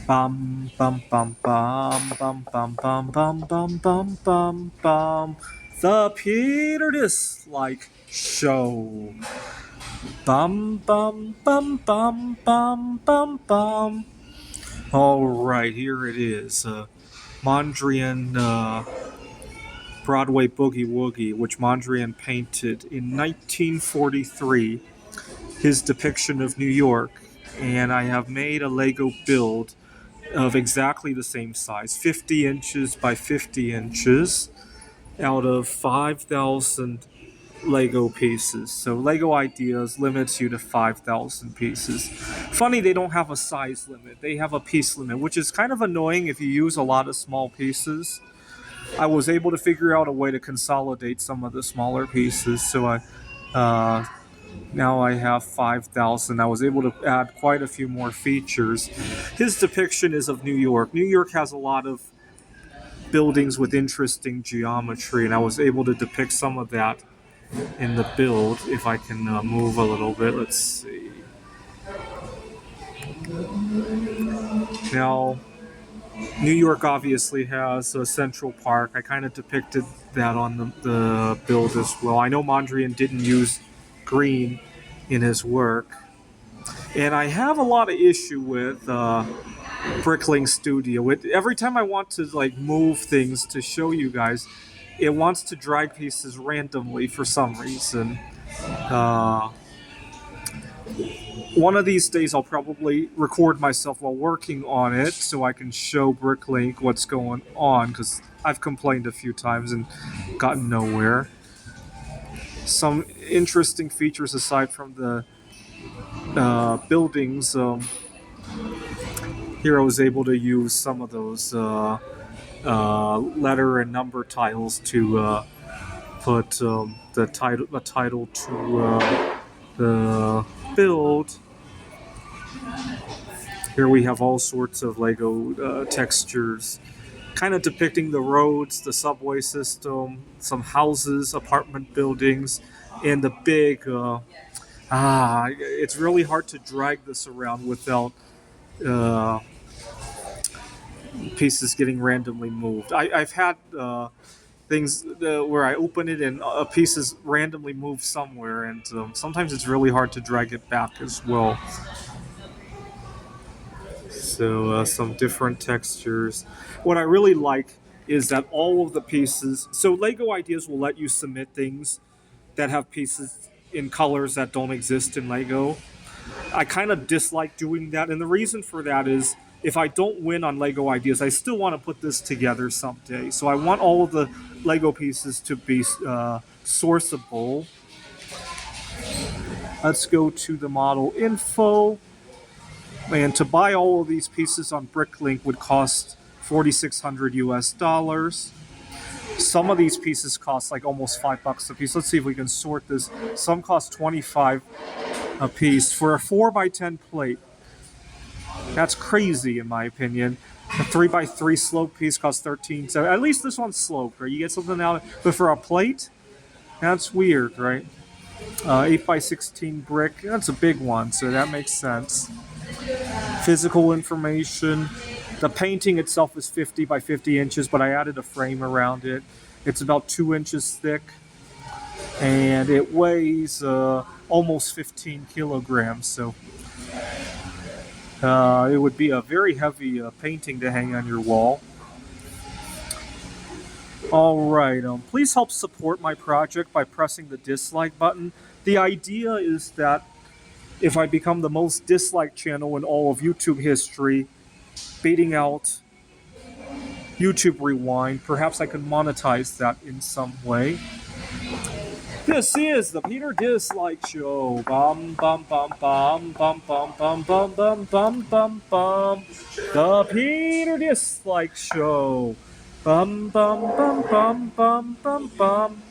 Bum bum bum bum bum bum bum bum bum bum bum bum. The Peter Dislike Show. Bum bum bum bum bum bum bum. All right, here it is. Mondrian Broadway Boogie Woogie, which Mondrian painted in 1943. His depiction of New York, and I have made a Lego build of exactly the same size, 50 inches by 50 inches, out of 5,000 Lego pieces. So Lego Ideas limits you to 5,000 pieces. Funny they don't have a size limit. They have a piece limit, which is kind of annoying if you use a lot of small pieces. I was able to figure out a way to consolidate some of the smaller pieces, so uh, now I have 5,000. I was able to add quite a few more features. His depiction is of New York. New York has a lot of buildings with interesting geometry, and I was able to depict some of that in the build. If I can move a little bit, let's see. Now, New York obviously has a Central Park. I kind of depicted that on the build as well. I know Mondrian didn't use green in his work. And I have a lot of issue with Brickling Studio. Every time I want to like move things to show you guys, it wants to drag pieces randomly for some reason. Uh, One of these days, I'll probably record myself while working on it so I can show Bricklink what's going on, because I've complained a few times and gotten nowhere. Some interesting features aside from the buildings. Here I was able to use some of those letter and number tiles to put the title to the build. Here we have all sorts of Lego textures, kind of depicting the roads, the subway system, some houses, apartment buildings, and the big. It's really hard to drag this around without uh, pieces getting randomly moved. I've had things where I open it and a piece is randomly moved somewhere, and sometimes it's really hard to drag it back as well. So some different textures. What I really like is that all of the pieces. So Lego Ideas will let you submit things that have pieces in colors that don't exist in Lego. I kind of dislike doing that, and the reason for that is if I don't win on Lego Ideas, I still want to put this together someday. So I want all of the Lego pieces to be sourceable. Let's go to the model info. And to buy all of these pieces on Bricklink would cost 4,600 US dollars. Some of these pieces cost like almost $5 a piece. Let's see if we can sort this. Some cost 25 a piece for a 4x10 plate. That's crazy in my opinion. A 3x3 slope piece costs 13. So at least this one's sloped, right? You get something out. But for a plate, that's weird, right? 8x16 brick. That's a big one, so that makes sense. Physical information. The painting itself is 50 by 50 inches, but I added a frame around it. It's about 2 inches thick, and it weighs almost 15 kilograms. So it would be a very heavy painting to hang on your wall. All right, please help support my project by pressing the dislike button. The idea is that if I become the most disliked channel in all of YouTube history, beating out YouTube Rewind, perhaps I can monetize that in some way. This is the Peter Dislike Show. Bum bum bum bum bum bum bum bum bum bum bum bum. The Peter Dislike Show. Bum bum bum bum bum bum bum.